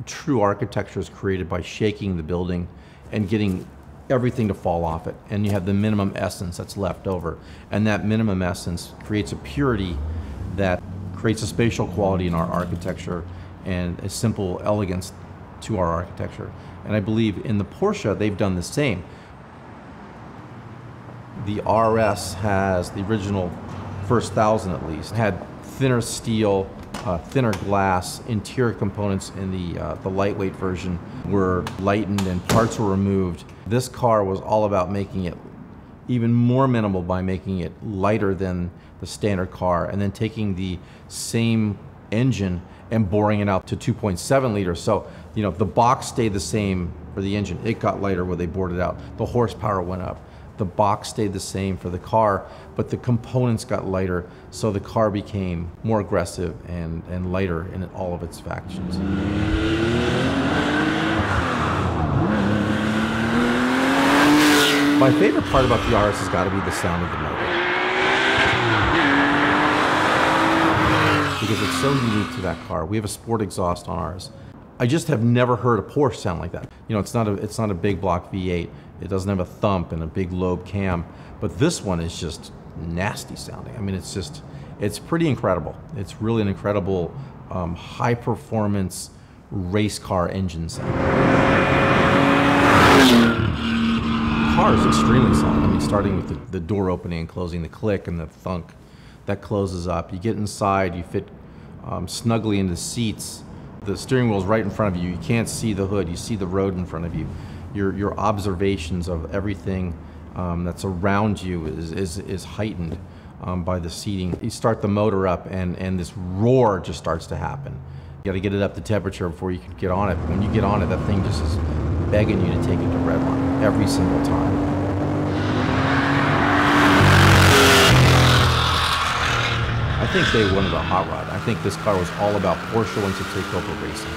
true architecture is created by shaking the building and getting everything to fall off it. And you have the minimum essence that's left over. And that minimum essence creates a purity that creates a spatial quality in our architecture and a simple elegance to our architecture. And I believe in the Porsche, they've done the same. The RS has, the original first 1000 at least, had thinner steel, thinner glass. Interior components in the lightweight version were lightened and parts were removed. This car was all about making it even more minimal by making it lighter than the standard car, and then taking the same engine and boring it out to 2.7 liters. So, you know, the box stayed the same for the engine. It got lighter where they bored it out. The horsepower went up. The box stayed the same for the car, but the components got lighter, so the car became more aggressive and lighter in all of its factions. My favorite part about the RS has got to be the sound of the motor, because it's so unique to that car. We have a sport exhaust on ours. I just have never heard a Porsche sound like that. You know, it's not a big block V8. It doesn't have a thump and a big lobe cam, but this one is just nasty sounding. I mean, it's pretty incredible. It's really an incredible high performance race car engine sound. The car is extremely silent. I mean, starting with the door opening and closing, the click and the thunk that closes up. You get inside, you fit snugly into the seats. The steering wheel is right in front of you. You can't see the hood. You see the road in front of you. Your observations of everything that's around you is heightened by the seating. You start the motor up and this roar just starts to happen. You gotta get it up to temperature before you can get on it. But when you get on it, that thing just is begging you to take it to redline every single time. I think they wanted a hot rod. I think this car was all about Porsche wanting to take over racing.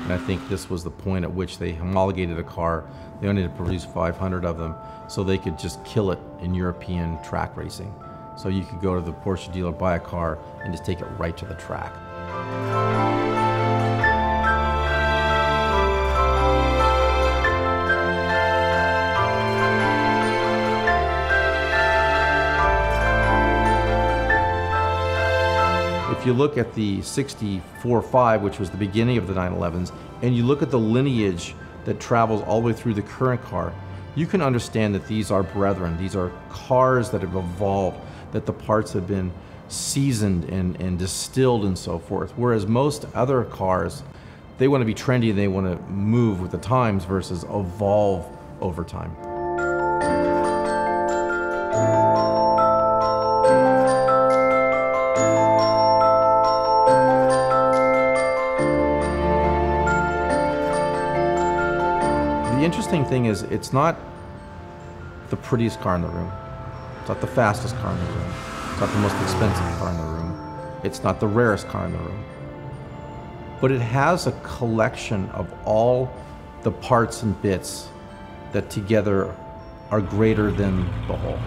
And I think this was the point at which they homologated a car. They only had to produce 500 of them, so they could just kill it in European track racing. So you could go to the Porsche dealer, buy a car, and just take it right to the track. If you look at the 64.5, which was the beginning of the 911s, and you look at the lineage that travels all the way through the current car, you can understand that these are brethren. These are cars that have evolved, that the parts have been seasoned and distilled and so forth. Whereas most other cars, they want to be trendy and they want to move with the times versus evolve over time. The interesting thing is, it's not the prettiest car in the room. It's not the fastest car in the room. It's not the most expensive car in the room. It's not the rarest car in the room. But it has a collection of all the parts and bits that together are greater than the whole.